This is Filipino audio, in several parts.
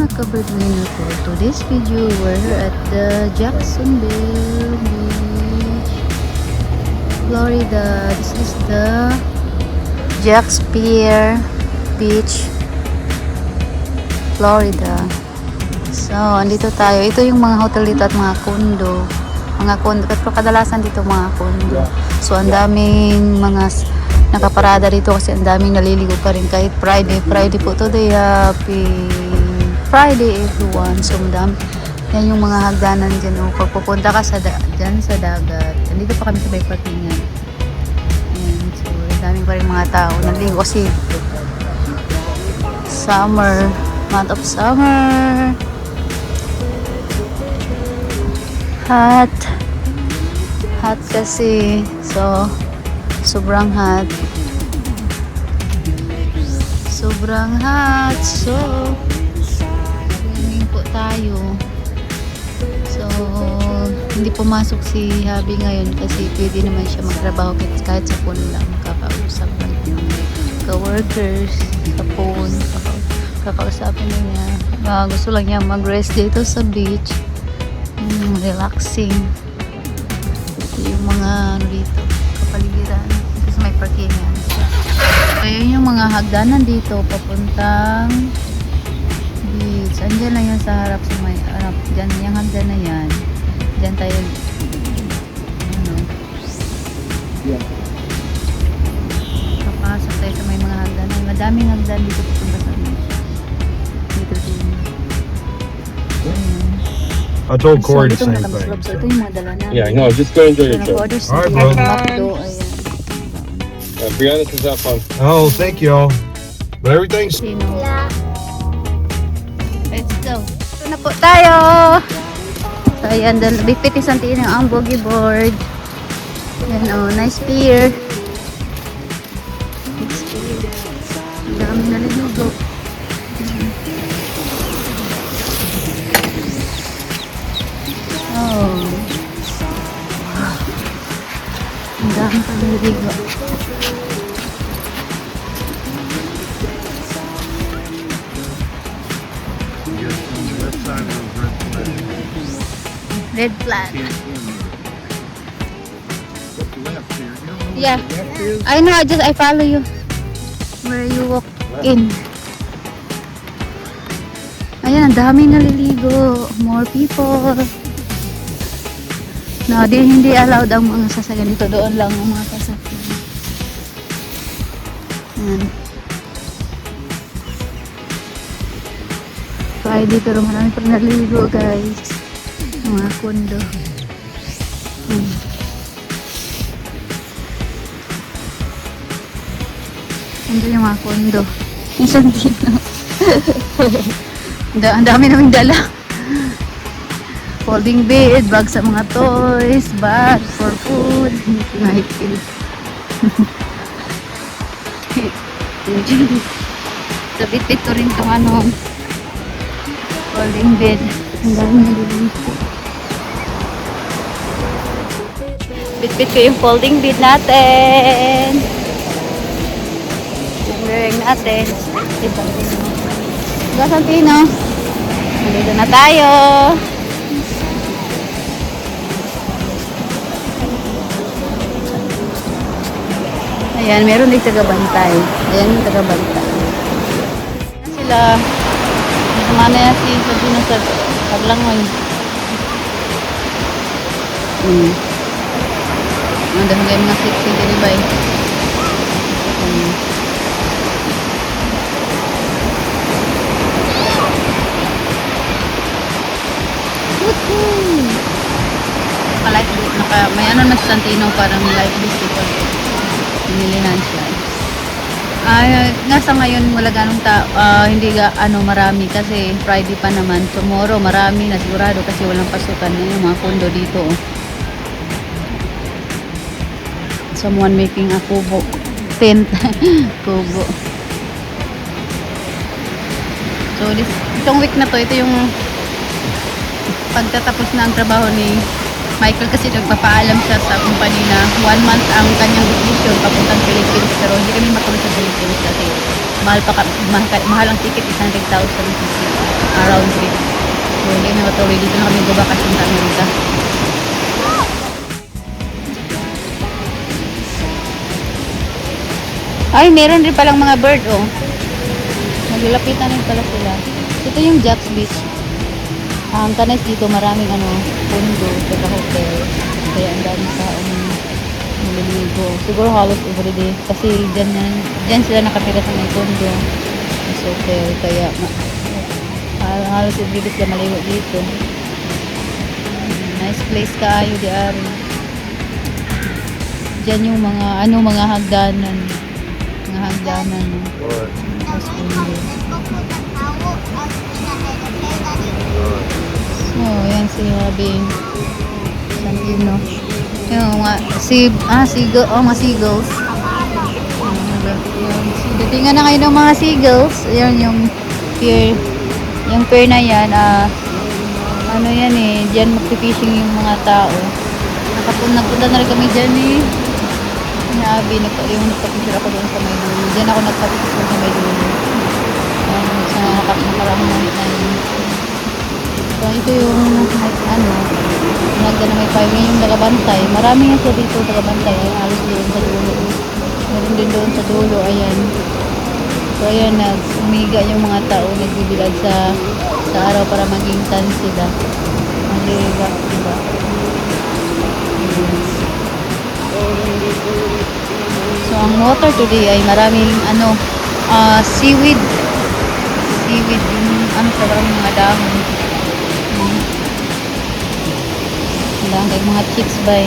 mga kabadlina ko, to this video we're here at the Jacksonville Beach, Florida. This is the Jack's Pier Beach, Florida. So, andito tayo. Ito yung mga hotel dito at mga condo. Pero kadalasan dito mga condo. So, ang daming mga nakaparada dito kasi ang daming naliligo pa rin kahit Friday. Friday po today. Happy Friday everyone. So, madami. Yan yung mga hagdanan dyan. O, pag pupunta ka dyan sa dagat. Andito pa kami sa may parkingan. Ayan. So, ang daming pa rin mga tao. Naliligo kasi summer. Month of summer. Hot kasi, so sobrang hot, so swimming po tayo. So hindi pumasok si Habi ngayon kasi pwede naman siya magtrabaho kahit sa phone lang, kakausap ng ka-workers sa phone, kakausapin niya. Gusto lang niya mag-rest dito sa beach. Relaxing. Ito yung mga dito kapaligiran kasi may parkingan. So yun yung mga hagdanan dito papuntang beach. Andyan lang yan sa harap sa may harap. Dyan yung hagdan na yan. Dyan tayo papasok tayo sa may mga hagdanan. Madaming hagdan dito papunta sa beach. Dito din. I told Corey the same thing. So, ito yung mga dala namin. Yeah, no, just go enjoy your trip. Alright, bro. Brianna says have fun. Oh, thank y'all. But everything's Let's go. Ito na po tayo. So, ayan, bipit isang tiin ang boogie board. Ayan, oh, nice pier. Nice pier. Ang dami naliligo. Oh. Ang dami pa naliligo. Red flag. Yeah. I know, I follow you. Where you walk in. Ayan, ang dami naliligo. More people. No, hindi allowed ang mga sasakyan dito. Doon lang ang mga sasakyan. Ayan. Friday pero marami pa naliligo guys. Mga kondo. Andun yung mga kondo. Isang dito. Ang dami naming dala. Folding bed, bag sa mga toys, bag for food. Mahipil. So, bit-bit ko rin itong folding bed. Ang dami naliligo. Bit-bit ko yung folding bed natin. Yung wearing natin. Santino. Nandito na tayo. Ayan, meron din taga-bantay. Ayan yung taga-bantay. Sila, kasama na yan si Sabino sa paglangoy. Ang dami kayo mga sexy dili ba eh. May ano na sa Santino, parang life dito. Pinilihan siya. Nga sa ngayon wala ganong hindi marami kasi Friday pa naman. Tomorrow marami na sigurado kasi walang pasukan na yung mga kondo dito. Someone making a kubo tent. Kubo. So itong week na to, ito yung pagtatapos na ang trabaho ni Michael kasi nagpapaalam siya sa company na 1 month ang kanyang vacation papuntang Philippines, pero hindi kami matuloy sa Philippines kasi mahal ang ticket, 100,000 around Sorry, dito na kami babakasyon sa Amerika. Ay, meron rin palang mga bird, oh. Naglalapitan rin pala sila. Ito yung Jack's Beach. Ang tanis dito, maraming pundo, saka hotel. Kaya ang dami taong naliligo. Siguro halos everyday. Kasi dyan sila nakatira sa may condo. Sa hotel. Kaya halos everyday sila maligo dito. Nice place kaayo di ari. Dyan yung mga hagdanan. Mga hagdanan. Mas condo. Oh, yan si Habi. Santino. Yung mga mga seagulls. Tingnan na kayo ng mga seagulls. Yan yung pier. Yung pier na yan, ano yan eh, diyan magpipishing yung mga tao. Nagpunta na rin kami dyan eh. Habi, yung nagpapicture ako doon sa may dulo. Diyan ako nagpapicture sa may dulo. Sa nakarang moment na yun. So, ito yung nagda na may fire yung tagabantay. Marami nga siya dito tagabantay. Ay, halos doon sa dulo. Meron din doon sa dulo. Ayan. So, ayan, umiga yung mga tao. Nagbibilad sa araw para maging tan sila. Mag-relax, diba? So, ang water today ay maraming seaweed. Seaweed. Yung maraming mga dahon. Lang kay mga chicks bay.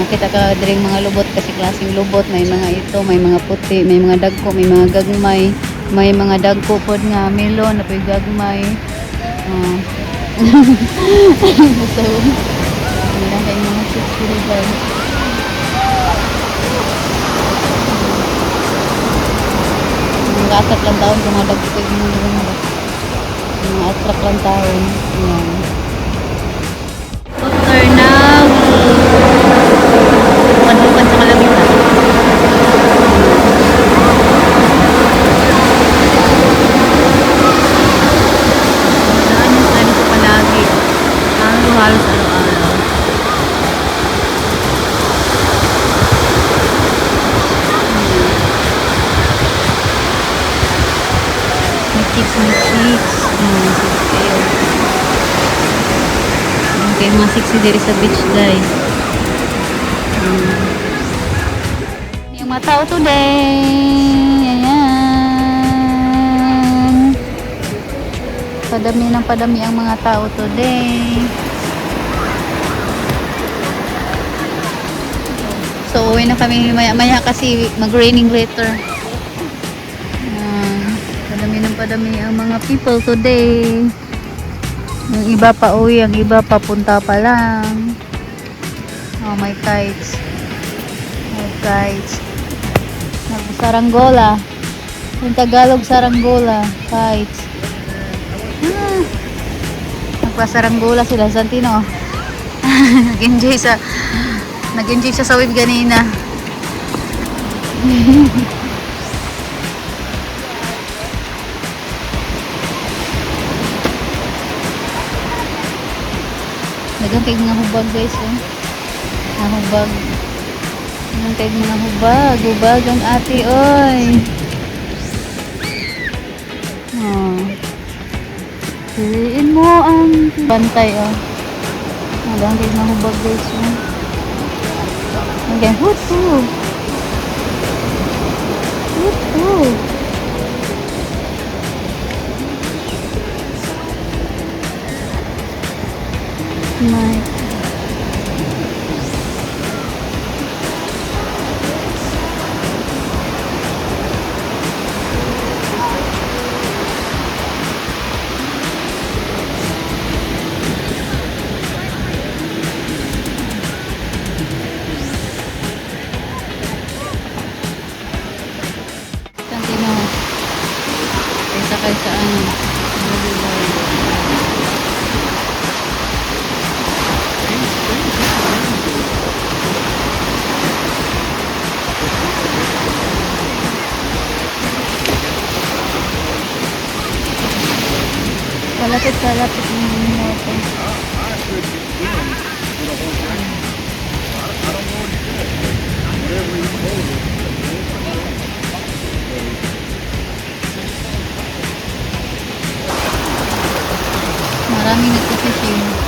Kita ka diring mga lubot kasi klaseng lubot, may mga ito, may mga puti, may mga dagko, may mga gagmay, may mga dagko pod nga melon na gagmay. So, lang kay mga chicks diri bay. Mga atrak lang taon kung mga dagko kay mga atrak lang taon. Yan. Turnaw padukan sa Kalabitan. Saan yung saan ito palagi? Halos araw-araw. May chicks. Kayo. Okay, mga 60 diri sa beach guys. Yung mga tao today. Ayan. Padami ang mga tao today. So, uwi na kami maya kasi mag-raining later. Padami ang mga people today. Yung iba pa uwi, ang iba papunta pa lang. Oh, may kites. May kites. Saranggola. Yung Tagalog, saranggola. Kites. Nagpasaranggola sila. Santino. Nag-enjoy siya sa wave ganina. Dagang kay mga hubag guys, oh. Hubag. Dagang kay mga hubag. Hubag ang ate, oy. Oh. Piliin mo ang bantay, oh. Dagang kay mga hubag guys, oh. Dagang hutu. Hutu. My Santino. Sakay sa ano. Kalapit na ako. Maraming nagpipishing.